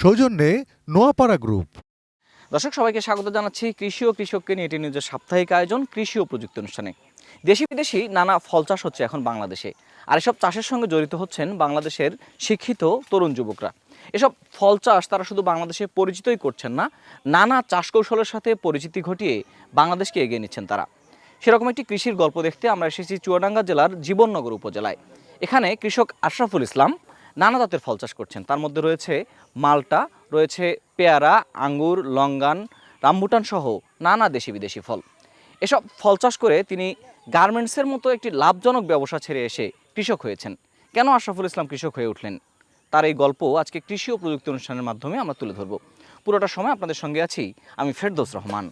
সৌজন্যে নোয়াপাড়া গ্রুপ। দর্শক সবাইকে স্বাগত জানাচ্ছি কৃষি ও কৃষককে নিয়ে এটি নিউজের সাপ্তাহিক আয়োজন কৃষি ও প্রযুক্তি অনুষ্ঠানে। দেশি বিদেশি নানা ফল চাষ হচ্ছে এখন বাংলাদেশে, আর এসব চাষের সঙ্গে জড়িত হচ্ছেন বাংলাদেশের শিক্ষিত তরুণ যুবকরা। এসব ফল চাষ তারা শুধু বাংলাদেশে পরিচিতই করছেন না, নানা চাষ কৌশলের সাথে পরিচিতি ঘটিয়ে বাংলাদেশকে এগিয়ে নিচ্ছেন তারা। সেরকম একটি কৃষির গল্প দেখতে আমরা এসেছি চুয়াডাঙ্গা জেলার জীবননগর উপজেলায়। এখানে কৃষক আশরাফুল ইসলাম নানা জাতের ফল চাষ করছেন। তার মধ্যে রয়েছে মালটা, রয়েছে পেয়ারা, আঙ্গুর, লঙ্গান, রামবুটান সহ নানা দেশি বিদেশি ফল। এসব ফল চাষ করে তিনি গার্মেন্টসের মতো একটি লাভজনক ব্যবসা ছেড়ে এসে কৃষক হয়েছেন। কেন আশরাফুল ইসলাম কৃষক হয়ে উঠলেন, তার এই গল্প আজকে কৃষি ও প্রযুক্তি অনুষ্ঠানের মাধ্যমে আমরা তুলে ধরব। পুরোটা সময় আপনাদের সঙ্গে আছি আমি ফেরদৌস রহমান।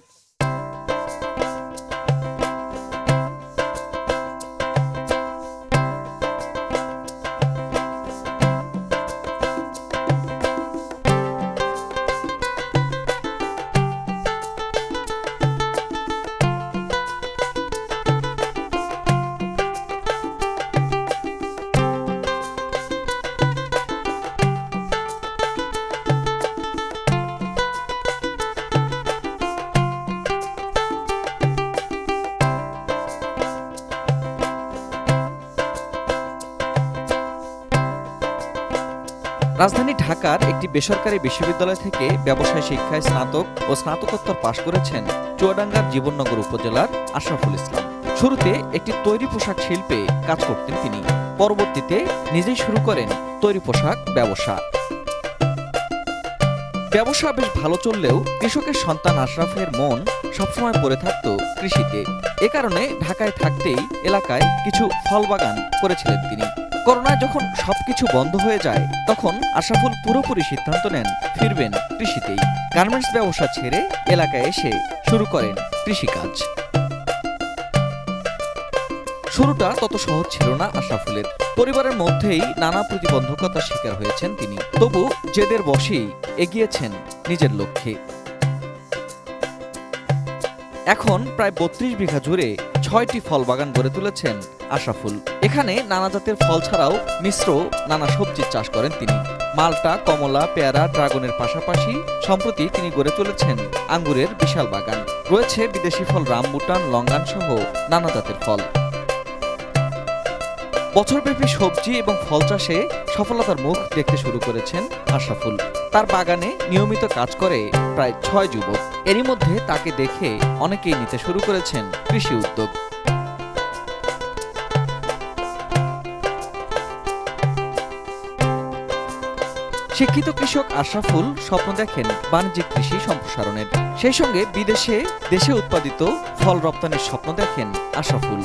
রাজধানী ঢাকার একটি বেসরকারি বিশ্ববিদ্যালয় থেকে ব্যবসায় শিক্ষায় স্নাতক ও স্নাতকোত্তর পাশ করেছেন চুয়াডাঙ্গার জীবননগর উপজেলার আশরাফুল ইসলাম। শুরুতে একটি তৈরি পোশাক শিল্পে কাজ করতেন তিনি। পরবর্তীতে নিজেই শুরু করেন তৈরি পোশাক ব্যবসা। ব্যবসা বেশ ভালো চললেও কৃষকের সন্তান আশরাফের মন সবসময় পড়ে থাকত কৃষিতে। এ কারণে ঢাকায় থাকতেই এলাকায় কিছু ফল বাগান করেছিলেন তিনি। করোনায় যখন সবকিছু বন্ধ হয়ে যায় তখন আশরাফুল পুরোপুরি সিদ্ধান্ত নেন ফিরবেন কৃষিতেই। গার্মেন্টস ব্যবসা ছেড়ে এলাকায় এসে শুরু করেন কৃষিকাজ। শুরুটা তত সহজ ছিল না আশরাফুলের। পরিবারের মধ্যেই নানা প্রতিবন্ধকতার শিকার হয়েছেন তিনি, তবু জেদের বশেই এগিয়েছেন নিজের লক্ষ্যে। এখন প্রায় ৩২ বিঘা জুড়ে ৬টি ফল বাগান গড়ে তুলেছেন আশরাফুল। এখানে নানা জাতের ফল ছাড়াও মিশ্র নানা সবজির চাষ করেন তিনি। মালটা, কমলা, পেয়ারা, ড্রাগনের পাশাপাশি সম্প্রতি তিনি গড়ে তুলেছেন আঙ্গুরের বিশাল বাগান। রয়েছে বিদেশি ফল রামবুটান, লঙ্গান সহ নানা জাতের ফল। বছরব্যাপী সবজি এবং ফল চাষে সফলতার মুখ দেখতে শুরু করেছেন আশরাফুল। তার বাগানে নিয়মিত কাজ করে প্রায় ৬ যুবক। এরই মধ্যে তাকে দেখে অনেকেই নিতে শুরু করেছেন কৃষি উদ্যোগ। শিক্ষিত কৃষক আশরাফুল স্বপ্ন দেখেন বাণিজ্যিক কৃষি সম্প্রসারণের। সেই সঙ্গে বিদেশে দেশে উৎপাদিত ফল রপ্তানির স্বপ্ন দেখেন আশরাফুল।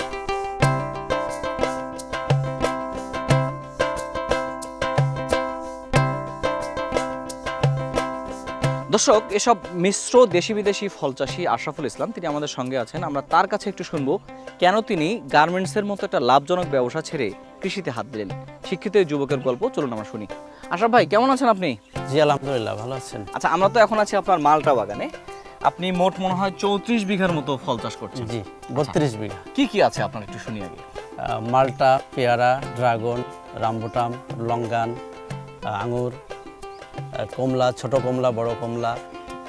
দর্শক, এসব মিশ্র দেশি বিদেশি ফল চাষী আশরাফুল ইসলাম তিনি আমাদের সঙ্গে আছেন। আমরা তার কাছে একটু শুনবো কেন তিনি গার্মেন্টসের মতো একটা লাভজনক ব্যবসা ছেড়ে কৃষিতে হাত দিলেন। শিক্ষিত এই যুবকের গল্প চলুন আমরা শুনি। আশরাফ ভাই, কেমন আছেন আপনি? জি আলহামদুলিল্লাহ, ভালো আছেন। আচ্ছা, আমরা তো এখন আছি আপনার মালটা বাগানে। আপনি মোট মনে হয় ৩৪ বিঘার মতো ফল চাষ করছেন। জি, ৩২ বিঘা। কি কি আছে আপনার একটু শুনি আগে। মালটা, পেয়ারা, ড্রাগন, রামবুটান, লঙ্গান, আঙুর, কমলা, ছোট কমলা, বড় কমলা,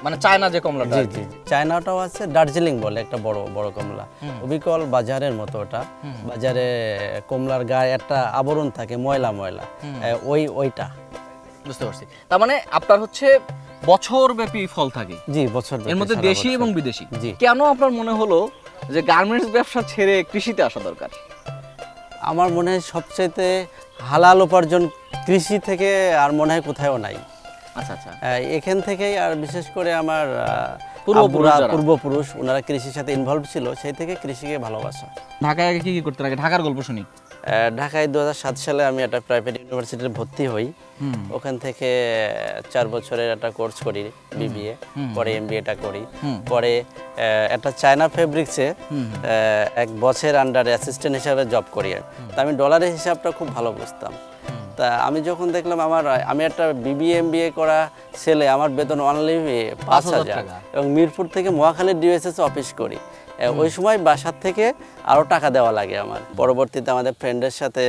মানে চায়না যে কমলাটা। জি জি, চায়নাটাও আছে, দার্জিলিং বলে একটা বড় বড় কমলা, অবিকল বাজারের মতো। ওটা বাজারে কমলার গায়ে একটা আবরণ থাকে, ময়লা ময়লা, ওইটা। বুঝতে পারছি। তার মানে আপনার হচ্ছে বছর ব্যাপী ফল থাকে। জি, বছর, এর মধ্যে দেশি এবং বিদেশি। জি। কেন আপনার মনে হলো যে গার্মেন্টস ব্যবসা ছেড়ে কৃষিতে আসা দরকার? আমার মনে হয় সবচাইতে হালাল উপার্জন কৃষি থেকে আর মনে হয় কোথাও নাই। আচ্ছা আচ্ছা। এখান থেকেই, আর বিশেষ করে আমার পূর্বপুরুষ ওনারা কৃষির সাথে ইনভলভ ছিল, সেই থেকে কৃষিকে ভালোবাসা। ঢাকায় আগে কি কি করতেন? আগে ঢাকার গল্প শুনি। ঢাকায় 2007 সালে আমি একটা প্রাইভেট ইউনিভার্সিটিতে ভর্তি হই। ওখান থেকে 4 বছরের একটা কোর্স করি, বিবিএ, পরে এমবিএটা করি। পরে একটা চায়না ফেব্রিক্সে 1 বছর আন্ডারে অ্যাসিস্ট্যান্ট হিসাবে জব করি। তা আমি ডলারের হিসাবটা খুব ভালো বুঝতাম। তা আমি যখন দেখলাম আমি একটা বিবিএ এমবিএ করা ছেলে, আমার বেতন অনলি 5,000, এবং মিরপুর থেকে মহাখালীর ডিএসএস অফিস করি। ওই সময় বাসার থেকে আরও টাকা দেওয়া লাগে আমার। পরবর্তীতে আমাদের ফ্রেন্ডের সাথে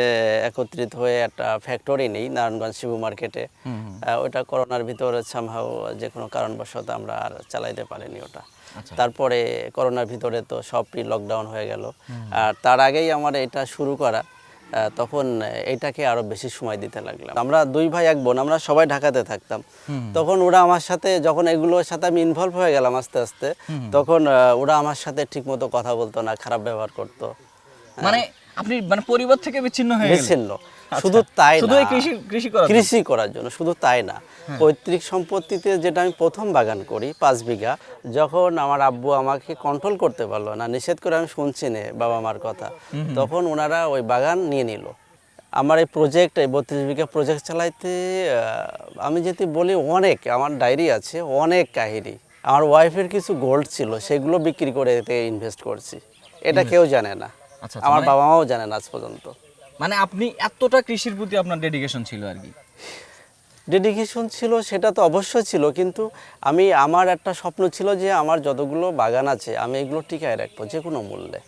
একত্রিত হয়ে একটা ফ্যাক্টরি নেই নারায়ণগঞ্জ শিবু মার্কেটে। ওটা করোনার ভিতরে সামহাও যে কোনো কারণবশত আমরা আর চালাইতে পারিনি ওটা। তারপরে করোনার ভিতরে তো সবই লকডাউন হয়ে গেল। আর তার আগেই আমার এটা শুরু করা, তখন এটাকে আরো বেশি সময় দিতে লাগলাম। আমরা 2 ভাই 1 বোন, আমরা সবাই ঢাকাতে থাকতাম। তখন ওরা আমার সাথে, যখন এগুলোর সাথে আমি ইনভলভ হয়ে গেলাম আস্তে আস্তে, তখন ওরা আমার সাথে ঠিকমতো কথা বলতো না, খারাপ ব্যবহার করতো। মানে আপনি মানে পরিবার থেকে বিচ্ছিন্ন হয়ে গেলেন? বিচ্ছিন্ন। শুধু তাই না, শুধু এই কৃষি করার জন্য, শুধু তাই না, পৈতৃক সম্পত্তিতে যেটা আমি প্রথম বাগান করি 5 বিঘা, যখন আমার আব্বু আমাকে কন্ট্রোল করতে পারলো না, নিষেধ করে আমি শুনছি না বাবা মার কথা, তখন ওনারা ওই বাগান নিয়ে নিল। আমার এই প্রজেক্ট, এই 32 বিঘা প্রজেক্ট চালাইতে আমি যদি বলি অনেক, আমার ডায়েরি আছে, অনেক কাহিনী। আমার ওয়াইফের কিছু গোল্ড ছিল, সেগুলো বিক্রি করে এতে ইনভেস্ট করছি। এটা কেউ জানে না, আমার বাবা মাও জানে না আজ পর্যন্ত। মানে আপনি এতটা কৃষির প্রতি আপনার ডেডিকেশন ছিল আর কি? ডেডিকেশন ছিল সেটা তো অবশ্যই ছিল, কিন্তু আমার একটা স্বপ্ন ছিল যে আমার যতগুলো বাগান আছে আমি এগুলো টিকায় রাখবো যে কোনো মূল্যে,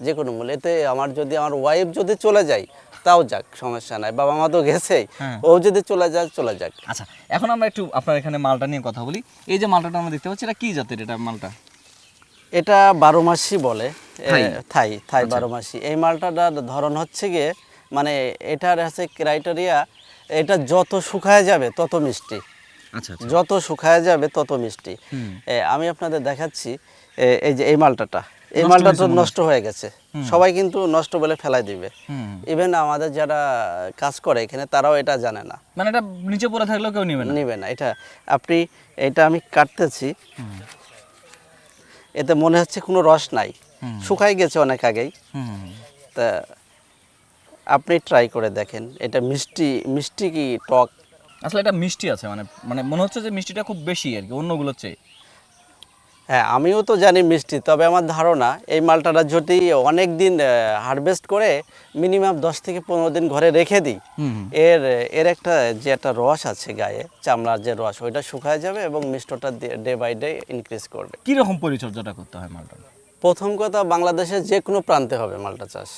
যে কোনো মূল্যে। এতে আমার ওয়াইফ যদি চলে যায় তাও যাক, সমস্যা নাই, বাবা মা তো গেছেই, ও যদি চলে যাক। আচ্ছা, এখন আমরা একটু আপনার এখানে মালটা নিয়ে কথা বলি। এই যে মালটাটা আমরা দেখতে পাচ্ছি, এটা কি জাতের এটা মালটা? এটা 12 মাসি বলে, থাই 12 মাসি। এই মালটার ধরন হচ্ছে গিয়ে, মানে এটার আছে ক্রাইটেরিয়া, এটা যত শুকায় যাবে তত মিষ্টি। আচ্ছা, যত শুকায় যাবে তত মিষ্টি। আমি আপনাদের দেখাচ্ছি, এই যে এই মালটাটা, এই মালটা তো নষ্ট হয়ে গেছে, সবাই কিন্তু নষ্ট বলে ফেলাই দিবে। ইভেন আমাদের যারা কাজ করে এখানে তারাও এটা জানে না, মানে এটা নিচে পড়ে থাকলেও কেউ নেবে না। এটা এটা আমি কাটতেছি, এতে মনে হচ্ছে কোনো রস নাই, শুকাই গেছে অনেক আগেই। তা আপনি ট্রাই করে দেখেন, এটা মিষ্টি কি টক? আসলে এটা মিষ্টি আছে, মানে মনে হচ্ছে যে মিষ্টিটা খুব বেশি আর কি অন্যগুলোর চেয়ে। হ্যাঁ, আমিও তো জানি মিষ্টি, তবে আমার ধারণা এই মালটাটা যদি অনেক দিন হারভেস্ট করে মিনিমাম 10 থেকে 15 দিন ঘরে রেখে দিই, এর একটা রস আছে গায়ে, চামড়ার যে রস, ওইটা শুকায় যাবে এবং মিষ্টটা ডে বাই ডে ইনক্রিজ করবে। কীরকম পরিচর্যাটা করতে হয় মালটা? প্রথম কথা, বাংলাদেশের যে কোনো প্রান্তে হবে মালটা চাষ,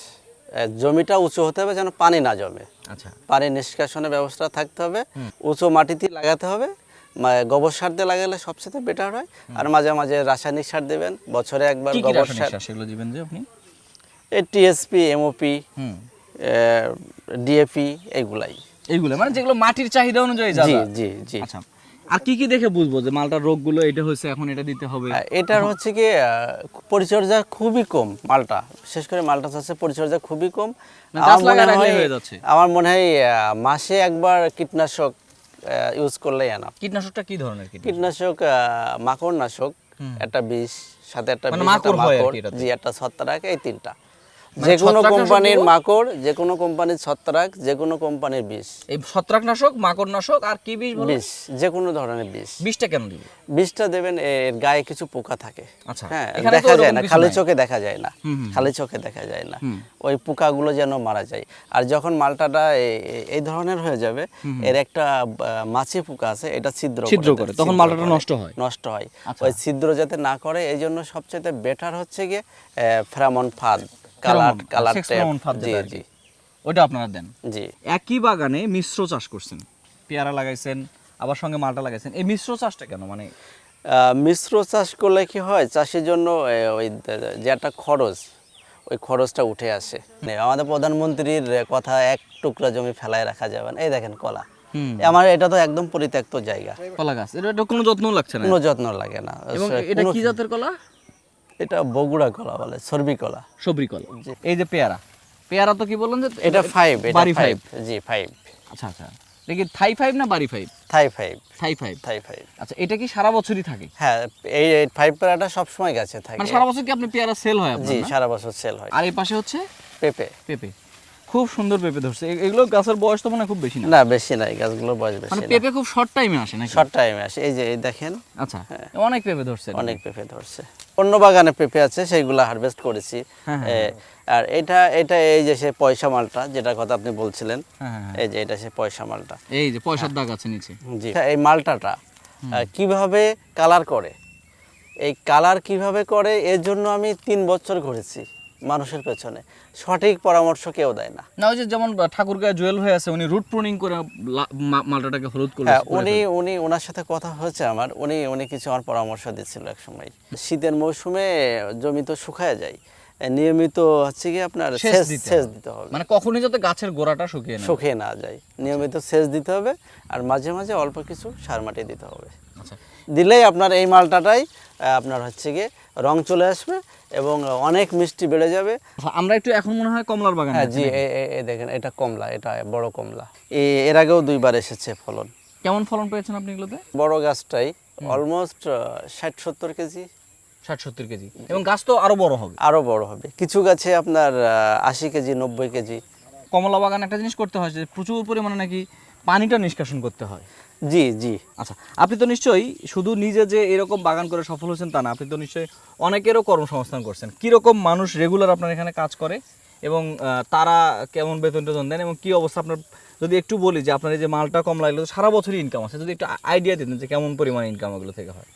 জমিটা উঁচু হতে হবে যেন পানি না জমে। আচ্ছা, পানি নিষ্কাশনের ব্যবস্থা থাকতে হবে, উঁচু মাটিতে লাগাতে হবে, গোবর সার দিয়ে লাগালে সবচেয়ে বেটার হয়। আর মাঝে মাঝে রাসায়নিক সার দেবেন, বছরে একবার গোবর সার। সেগুলো দিবেন যে আপনি? এই টিএসপি, এমওপি, ডিএপি, এইগুলো মানে যেগুলো মাটির চাহিদা অনুযায়ী যাবে। জি জি জি। আচ্ছা, আর কি দেখে বুঝবো যে মালটার রোগগুলো এটা হয়েছে, এখন এটা দিতে হবে? এটার হচ্ছে কি পরিচর্যা খুবই কম, মালটা বিশেষ করে মালটা চাষে পরিচর্যা খুবই কম। আমার মনে হয় মাসে একবার কীটনাশক ইউজ করলেই না। কীটনাশকটা কি ধরনের? কীটনাশক মাকড় নাশক, একটা বিষ, সাথে একটা মাকড়, জি, একটা ছত্রাক, এই 3টা। যে কোনো কোম্পানির মাকড়, যে কোনো কোম্পানির ছত্রাক, যে কোনো কোম্পানির বিষ। এই ছত্রাকনাশক, মাকড়নাশক আর কি বিষ বলেন? বিষ, যে কোনো ধরনের বিষ। বিষটা কেন দিবেন? বিষটা দেবেন, এর গায়ে কিছু পোকা থাকে। আচ্ছা, হ্যাঁ, দেখা যায় না, খালি চোখে দেখা যায় না, খালি চোখে দেখা যায় না, ওই পোকাগুলো যেন মারা যায়। আর যখন মালটাটা এই ধরনের হয়ে যাবে, এর একটা মাছি পোকা আছে, এটা ছিদ্র করে, তখন মালটাটা নষ্ট হয়। ওই ছিদ্র যাতে না করে, এই জন্য সবচেয়ে বেটার হচ্ছে গিয়ে ফেরামন ফাঁদ, ওটা আপনারা দেন? জি। একই বাগানে মিশ্র চাষ করছেন, পেয়ারা লাগাইছেন, আবার সঙ্গে মালটা লাগাইছেন, এই মিশ্র চাষটা কেন? মানে মিশ্র চাষ করলে কি হয়, চাষের জন্য ওই যে একটা খরচ, ওই খরচটা উঠে আসে। আমাদের প্রধানমন্ত্রীর কথা, 1 টুকরা জমি ফেলায় রাখা যাবে না। এই দেখেন কলা, আমার এটা তো একদম পরিত্যক্ত জায়গা, কলা গাছ, এটা কোনো যত্ন লাগছে না? কোনো যত্ন লাগে না। এবং এটা কি জাতের কলা? এটা বগুড়া কলা বলে, সরবি কলা। এই যে পেয়ারা তো কি বললেন যে এটা 5, এটা 5। জি, 5। আচ্ছা, এটা কি থাই 5 না বাড়ি 5? থাই 5। আচ্ছা, এটা কি সারা বছরই থাকে? হ্যাঁ, এই 5 পেয়ারাটা সব সময় গাছে থাকে। মানে সারা বছর কি আপনি পেয়ারা সেল হয় আপনার? জি, সারা বছর সেল হয়। আর এই পাশে হচ্ছে পেঁপে। খুব সুন্দর পেঁপে ধরছে। এগুলো গাছের বয়স তো মনে খুব বেশি না? না, বেশি নাই, গাছগুলোর বয়স বেশি না। মানে পেঁপে খুব শর্ট টাইমে আসে নাকি? শর্ট টাইমে আসে। এই যে এই দেখেন। আচ্ছা, অনেক পেঁপে ধরছে। অনেক পেঁপে ধরছে। অন্য বাগানে পেঁপে আছে, সেইগুলো হারভেস্ট করেছি। আর এটা এই যে সে পয়সা মালটা, যেটা কথা আপনি বলছিলেন, এই যে এটা সে পয়সা মালটা, এই যে পয়সার দাগ আছে নিচে। জি। এই মালটাটা কিভাবে কালার করে, এই কালার কিভাবে করে এর জন্য আমি 3 বছর ঘুরেছি মানুষের পেছনে, সঠিক পরামর্শ কেউ দেয় না। না ওই যে যেমন ঠাকুরগাঁও জুয়েল হয়ে আছে, উনি রুট প্রুনিং করে মালটাটাকে হলুদ করে হ্যাঁ, উনি ওনার সাথে কথা হয়েছে আমার, উনি কিছু আমার পরামর্শ দিচ্ছিল এক সময়। শীতের মৌসুমে জমি তো শুকায় যায়, নিয়মিত হচ্ছে কি আপনার সেচ দিতে হবে, মানে কখনোই যাতে গাছের গোড়াটা শুকিয়ে না যায়, নিয়মিত সেচ দিতে হবে, আর মাঝে মাঝে অল্প কিছু সার মাটি দিতে হবে। আচ্ছা, দিলেই আপনার এই মালটাটাই আপনার হচ্ছে গিয়ে রং চলে আসবে এবং অনেক মিষ্টি বেড়ে যাবে। আমরা একটু এখন মনে হয় কমলার বাগান। হ্যাঁ জি, এই দেখেন এটা কমলা, এটা বড় কমলা, এর আগেও 2বার এসেছে ফলন। কেমন ফলন পেয়েছেন আপনি এগুলোতে? বড় গাছটাই অলমোস্ট 60-70 কেজি, 60-70 কেজি, এবং গাছ তো আরো বড় হবে। আরো বড় হবে, কিছু গাছে আপনার 80 কেজি 90 কেজি। কমলা বাগান একটা জিনিস করতে হয় যে প্রচুর পরিমাণে নাকি পানিটা নিষ্কাশন করতে হয়। জি জি। আচ্ছা, আপনি তো নিশ্চয়ই শুধু নিজে যে এরকম বাগান করে সফল হয়েছেন তা না, আপনি তো নিশ্চয়ই অনেকেরও কর্মসংস্থান করছেন। কীরকম মানুষ রেগুলার আপনার এখানে কাজ করে এবং তারা কেমন বেতন টেতন দেন এবং কী অবস্থা আপনার, যদি একটু বলি যে আপনার এই যে মালটা কমলা এগুলো সারা বছরই ইনকাম আছে, যদি একটু আইডিয়া দিতেন যে কেমন পরিমাণ ইনকাম এগুলো থেকে হয়।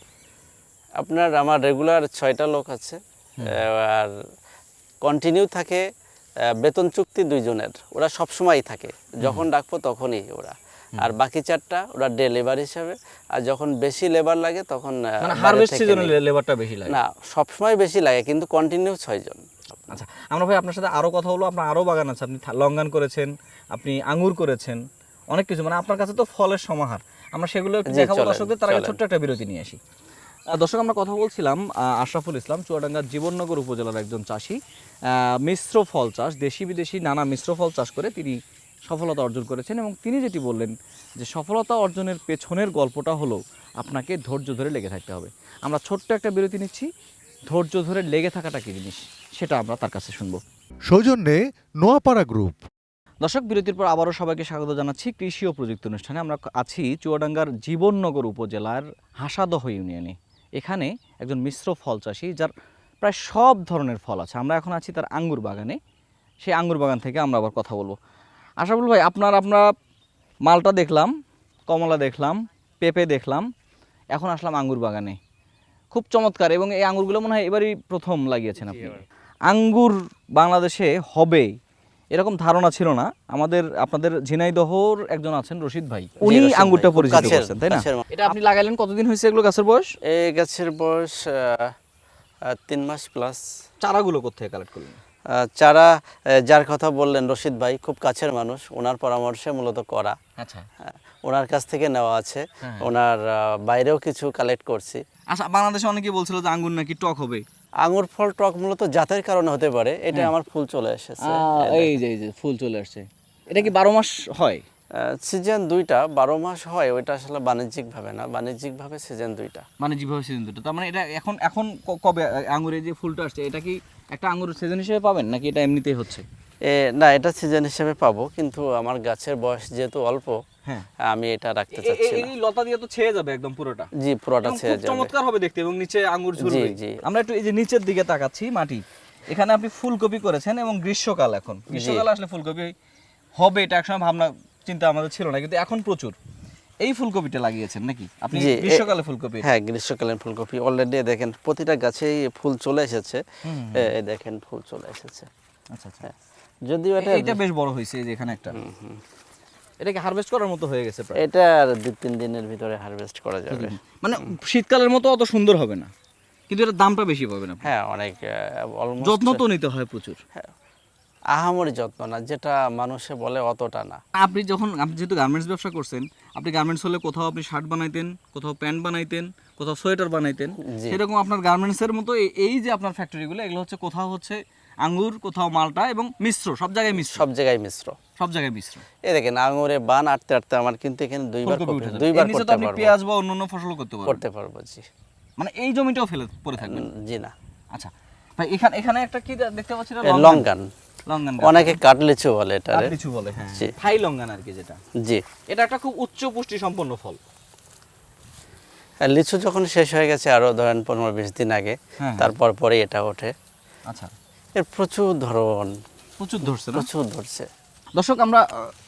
আপনার আমার রেগুলার 6টা লোক আছে, আর কন্টিনিউ থাকে, বেতন চুক্তি 2 জনের, ওরা সব সময় থাকে, যখন ডাকবো তখনই ওরা। আর বাকি 4টা ওরা ডে লেবার হিসাবে, আর যখন বেশি লেবার লাগে তখন মানে হারভেস্ট সিজনে লেবারটা বেশি লাগে না, সব সময় বেশি লাগে, কিন্তু কন্টিনিউ 6 জন। আচ্ছা, আমরা ভাই আপনার সাথে আরো কথা হলো, আপনার আরো বাগান আছে, আপনি লঙ্গান করেছেন, আপনি আঙ্গুর করেছেন, অনেক কিছু, মানে আপনার কাছে তো ফলের সমাহার। আমরা সেগুলো একটু দেখাবো দর্শকদের, তার আগে ছোট্ট একটা বিরতি নিয়ে আসি। দর্শক, আমরা কথা বলছিলাম আশরাফুল ইসলাম, চুয়াডাঙ্গার জীবননগর উপজেলার একজন চাষি। মিশ্র ফল চাষ, দেশি বিদেশি নানা মিশ্র ফল চাষ করে তিনি সফলতা অর্জন করেছেন, এবং তিনি যেটি বললেন যে সফলতা অর্জনের পেছনের গল্পটা হলো আপনাকে ধৈর্য ধরে লেগে থাকতে হবে। আমরা ছোট্ট একটা বিরতি নিচ্ছি, ধৈর্য ধরে লেগে থাকাটা কী জিনিস সেটা আমরা তার কাছে শুনবো। সৌজন্যে নোয়াপাড়া গ্রুপ। দর্শক, বিরতির পর আবারও সবাইকে স্বাগত জানাচ্ছি কৃষি ও প্রযুক্তি অনুষ্ঠানে। আমরা আছি চুয়াডাঙ্গার জীবননগর উপজেলার হাসাদহ ইউনিয়নে। এখানে একজন মিশ্র ফল চাষি, যার প্রায় সব ধরনের ফল আছে। আমরা এখন আছি তার আঙ্গুর বাগানে, সেই আঙ্গুর বাগান থেকে আমরা আবার কথা বলবো। আশরাফুল ভাই, আমরা মালটা দেখলাম, কমলা দেখলাম, পেঁপে দেখলাম, এখন আসলাম আঙ্গুর বাগানে। খুব চমৎকার, এবং এই আঙ্গুরগুলো মনে হয় এবারই প্রথম লাগিয়েছেন আপনি। আঙ্গুর বাংলাদেশে হবে এরকম ধারণা ছিল না আমাদের। আপনাদের ঝিনাইদহর একজন আছেন রশিদ ভাই, উনি আঙ্গুরটা পরিচিত করছেন, তাই না? এটা আপনি লাগাইলেন কতদিন হয়েছে এগুলো গাছের বয়স? এই গাছের বয়স 3 মাস প্লাস। চারাগুলো কোথায় কালেক্ট করলেন? চারা যার কথা বললেন রশিদ ভাই, খুব কাছের মানুষ, ওনার পরামর্শে মূলত করা। আচ্ছা, ওনার কাছ থেকে নেওয়া আছে, ওনার বাইরেও কিছু কালেক্ট করছি। আচ্ছা, বাংলাদেশে অনেকেই বলছিল যে আঙ্গুর নাকি টক হবে। আঙ্গুর ফল টক মূলত জাতের কারণে হতে পারে, এটা আমার ফুল চলে এসেছে। এই যে ফুল চলে আসছে, এটা কি 12 মাস হয়? সিজন 2টা 12 মাস হয়, ওইটা আসলে বাণিজ্যিকভাবে না, বাণিজ্যিকভাবে সিজন 2টা। মানে যেভাবে সিজন 2টা, তার মানে এটা এখন কবে আঙ্গুরের যে ফুলটা আসছে, এটা কি একটা আঙ্গুর সিজন হিসেবে পাবেন নাকি এটা এমনিতেই হচ্ছে? না, এটা সিজন হিসেবে পাবো, কিন্তু আমার গাছের বয়স যেহেতু অল্প, আমি এটা রাখতে চাচ্ছি না। এই লতা দিয়ে তো ছেয়ে যাবে একদম পুরোটা। জি, পুরোটা ছেয়ে যাবে, চমৎকার হবে দেখতে, এবং নিচে আঙ্গুর ঝুলবে। জি। আমরা একটু এই যে নিচের দিকে তাকাচ্ছি, মাটি, এখানে আপনি ফুলকপি করেছেন, এবং গ্রীষ্মকাল, এখন গ্রীষ্মকালে আসলে ফুলকপি হবে এটা একসময় ভাবনা চিন্তা আমাদের ছিল না, কিন্তু এখন প্রচুর। এই ফুলকপিটা লাগিয়েছেন নাকি আপনি? গ্রীষ্মকালে ফুলকপি? হ্যাঁ, গ্রীষ্মকালীন ফুলকপি। অলরেডি দেখেন প্রতিটা গাছেই ফুল চলে এসেছে, দেখেন ফুল চলে এসেছে। আচ্ছা আচ্ছা, যদিও এটা বেশ বড় হয়েছে, এই যে এখানে একটা, এটা কি হারভেস্ট করার মতো হয়ে গেছে প্রায়? এটা আর 2-3 দিনের ভিতরে হারভেস্ট করা যাবে। মানে শীতকালের মতো অত সুন্দর হবে না, কিন্তু এর দামটা বেশি পাবেন আপনি। হ্যাঁ, অনেক, অলমোস্ট যত্ন তো নিতে হয় প্রচুর। হ্যাঁ, আহামরি যত্ন না, যেটা মানুষে বলে অতটা না। আপনি যেহেতু গার্মেন্টস ব্যবসা করছেন, আপনি গার্মেন্টস হলে কোথাও আপনি শার্ট বানাইতেন, কোথাও প্যান্ট বানাইতেন, কোথাও সোয়েটার বানাইতেন, সেরকম আপনার গার্মেন্টসের মতো এই যে আপনার ফ্যাক্টরিগুলো, এগুলো হচ্ছে কোথাও হচ্ছে আঙ্গুর, কোথাও মালটা, এবং মিশ্র, সব জায়গায় মিশ্র। এই দেখেন আঙুরে বান আটতে আটতে আমার কিন্তু এখানে দুইবার করতে আপনি পেঁয়াজ বা অন্যান্য ফসলও করতে পারবো। জি, মানে এই জমিটাও ফেলে পড়ে থাকবেন? জি না। আচ্ছা ভাই, এখানে একটা কি দেখতে পাচ্ছি, লঙ্গান, অনেকে কাটলিচু বলে, এটা কাটলিচু বলে, হ্যাঁ, থাই লঙ্গান আর কি, যেটা। জি, এটা একটা খুব উচ্চ পুষ্টি সম্পন্ন ফল। লিচু যখন শেষ হয়ে গেছে আরো ধরেন 15-20 দিন আগে, তারপর পরে এটা ওঠে। আচ্ছা, এর প্রচুর ধরছে। দর্শক আমরা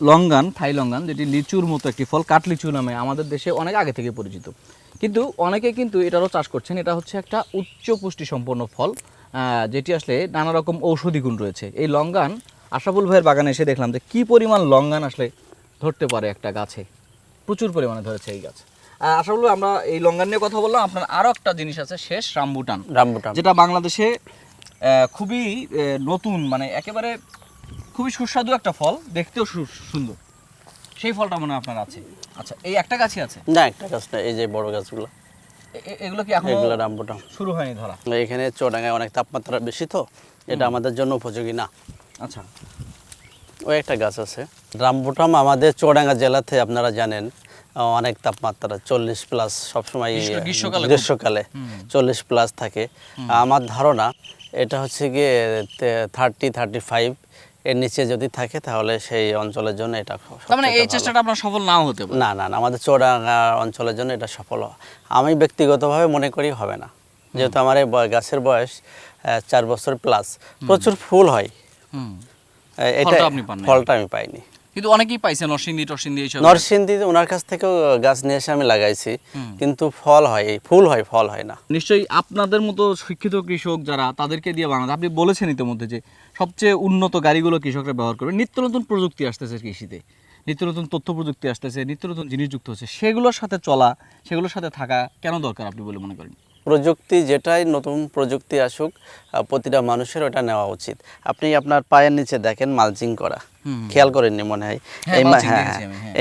লঙ্গান, থাই লঙ্গান, যেটি লিচুর মতো একটি ফল, কাঠ লিচু নামে আমাদের দেশে অনেক আগে থেকে পরিচিত, কিন্তু অনেকে কিন্তু এটারও চাষ করছেন। এটা হচ্ছে একটা উচ্চ পুষ্টি সম্পন্ন ফল, যেটি আসলে নানা রকম ঔষধি গুণ রয়েছে। এই লঙ্গান আশরাফুল ভাইয়ের বাগানে এসে দেখলাম যে কি পরিমাণ লঙ্গান আসলে ধরতে পারে একটা গাছে, প্রচুর পরিমাণে ধরেছে এই গাছ। আশরাফুল ভাই, আমরা এই লঙ্গান নিয়ে কথা বললাম, আপনার আরও একটা জিনিস আছে শেষ, রামবুটান, যেটা বাংলাদেশে খুবই নতুন, মানে একেবারে খুবই সুস্বাদু একটা ফল, দেখতেও সুন্দর। সেই ফলটা মনে হয় আপনার আছে? আচ্ছা, এই একটা গাছই আছে? না, একটা গাছ না, এই যে বড় গাছগুলো, এগুলো কি এখন এগুলো রামবুটান শুরু হয়নি ধরা? এখানে চুয়াডাঙ্গায় অনেক তাপমাত্রা বেশি, তো এটা আমাদের জন্য উপযোগী না। আচ্ছা, ওই একটা গাছ আছে রামবুটান। আমাদের চুয়াডাঙ্গা জেলাতে আপনারা জানেন অনেক তাপমাত্রা 40+ সবসময়, গ্রীষ্মকালে 40+ থাকে। আমার ধারণা এটা হচ্ছে গিয়ে 30-35 এর নিচে যদি থাকে তাহলে সেই অঞ্চলের জন্য এটা মানে এই চেষ্টাটা আপনার সফল নাও হতে পারে। না, আমাদের চুয়াডাঙ্গা অঞ্চলের জন্য এটা সফল আমি ব্যক্তিগতভাবে মনে করি হবে না, যেহেতু আমার এই গাছের বয়স 4 বছর প্লাস, প্রচুর ফুল হয়, এটা ফলটা আমি পাইনি। কিন্তু অনেকেই পাইছে, নরসিংদী ওনার কাছ থেকেও গাছ নিয়ে এসে আমি লাগাইছি, কিন্তু ফল হয় না। নিশ্চয়ই আপনাদের মতো শিক্ষিত কৃষক যারা, তাদেরকে দিয়ে বানাতে, আপনি বলেছেন ইতিমধ্যে যে সবচেয়ে উন্নত গাড়িগুলো কৃষকরা ব্যবহার করবে। নিত্য নতুন প্রযুক্তি আসতেছে কৃষিতে, নিত্য নতুন তথ্য প্রযুক্তি আসতেছে, নিত্য নতুন জিনিস যুক্ত হচ্ছে, সেগুলোর সাথে চলা, সেগুলোর সাথে থাকা কেন দরকার আপনি বলে মনে করেন? প্রযুক্তি যেটাই নতুন প্রযুক্তি আসুক, প্রতিটা মানুষের ওটা নেওয়া উচিত। আপনি আপনার পায়ের নিচে দেখেন মালচিং করা, খেয়াল করেননি মনে হয়?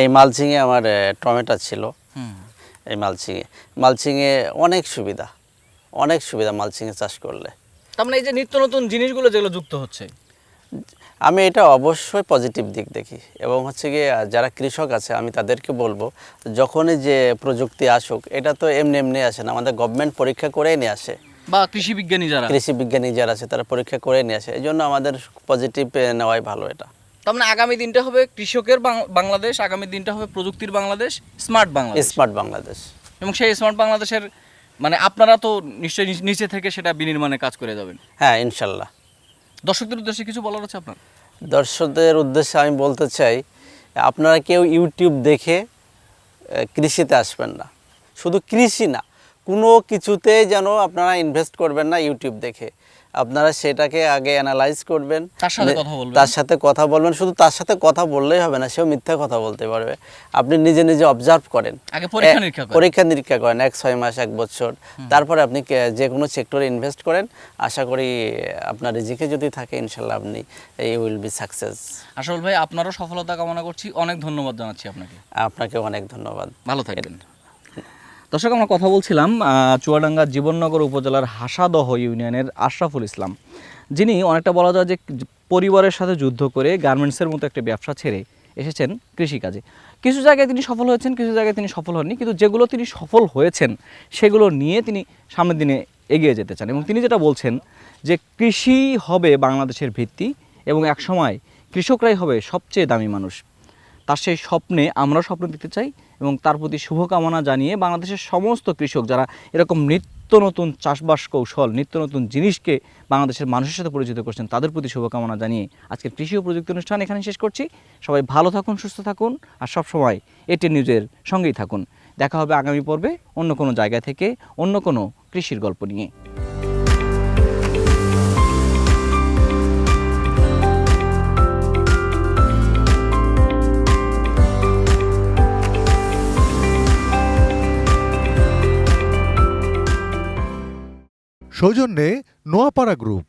এই মালচিংয়ে আমার টমেটো ছিল, এই মালচিংয়ে অনেক সুবিধা মালচিংয়ে চাষ করলে। তার মানে এই যে নিত্য নতুন জিনিসগুলো যেগুলো যুক্ত হচ্ছে, আমি এটা অবশ্যই পজিটিভ দিক দেখি, এবং হচ্ছে গিয়ে যারা কৃষক আছে আমি তাদেরকে বলবো, যখনই যে প্রযুক্তি আসুক, এটা তো এমনি আসে না, আমাদের গভর্নমেন্ট পরীক্ষা করেই নিয়ে আসে, বা কৃষি বিজ্ঞানী যারা আছে তারা পরীক্ষা করে নিয়ে আসে। এই জন্য আমাদের পজিটিভ নেওয়াই ভালো এটা। তার মানে আগামী দিনটা হবে কৃষকের বাংলাদেশ, আগামী দিনটা হবে প্রযুক্তির বাংলাদেশ, স্মার্ট বাংলাদেশ। এবং সেই স্মার্ট বাংলাদেশের মানে আপনারা তো নিশ্চয়ই নিচে থেকে সেটা বিনির্মাণে কাজ করে যাবেন। হ্যাঁ, ইনশাল্লাহ। দর্শকদের উদ্দেশ্যে কিছু বলার আছে আপনার? দর্শকদের উদ্দেশ্যে আমি বলতে চাই, আপনারা কেউ ইউটিউব দেখে কৃষিতে আসবেন না। শুধু কৃষি না, কোনো কিছুতে যেন আপনারা ইনভেস্ট করবেন না ইউটিউব দেখে। আপনারা সেটাকে আগে অ্যানালাইজ করবেন, তার সাথে কথা বলবেন। শুধু তার সাথে কথা বললেই হবে না, সেও মিথ্যা কথা বলতে পারবে। আপনি নিজে অবজার্ভ করেন, পরীক্ষা নিরীক্ষা করেন 1-6 মাস 1 বছর, তারপরে আপনি যে কোনো সেক্টরে ইনভেস্ট করেন। আশা করি আপনার রিজিকে যদি থাকে, ইনশাল্লাহ আপনি উইল বি সাকসেস। আসল ভাই, আপনারও সফলতা কামনা করছি, অনেক ধন্যবাদ জানাচ্ছি আপনাকে। আপনাকেও অনেক ধন্যবাদ, ভালো থাকবেন। দর্শক, আমরা কথা বলছিলাম চুয়াডাঙ্গা জীবননগর উপজেলার হাসাদহ ইউনিয়নের আশরাফুল ইসলাম, যিনি অনেকটা বলা যায় যে পরিবারের সাথে যুদ্ধ করে গার্মেন্টসের মতো একটা ব্যবসা ছেড়ে এসেছেন কৃষিকাজে। কিছু জায়গায় তিনি সফল হয়েছেন, কিছু জায়গায় তিনি সফল হননি, কিন্তু যেগুলো তিনি সফল হয়েছেন সেগুলো নিয়ে তিনি সামনের দিনে এগিয়ে যেতে চান। এবং তিনি যেটা বলছেন যে কৃষি হবে বাংলাদেশের ভিত্তি, এবং একসময় কৃষকরাই হবে সবচেয়ে দামি মানুষ। তার সেই স্বপ্নে আমরা স্বপ্ন দিতে চাই, এবং তার প্রতি শুভকামনা জানিয়ে বাংলাদেশের সমস্ত কৃষক যারা এরকম নিত্য নতুন চাষবাস কৌশল, নিত্য নতুন জিনিসকে বাংলাদেশের মানুষের সাথে পরিচিত করছেন, তাদের প্রতি শুভকামনা জানিয়ে আজকের কৃষি ও প্রযুক্তি অনুষ্ঠান এখানে শেষ করছি। সবাই ভালো থাকুন, সুস্থ থাকুন, আর সবসময় এটি নিউজের সঙ্গেই থাকুন। দেখা হবে আগামী পর্বে অন্য কোনো জায়গা থেকে, অন্য কোনো কৃষির গল্প নিয়ে। সৌজন্যে নোয়াপাড়া গ্রুপ।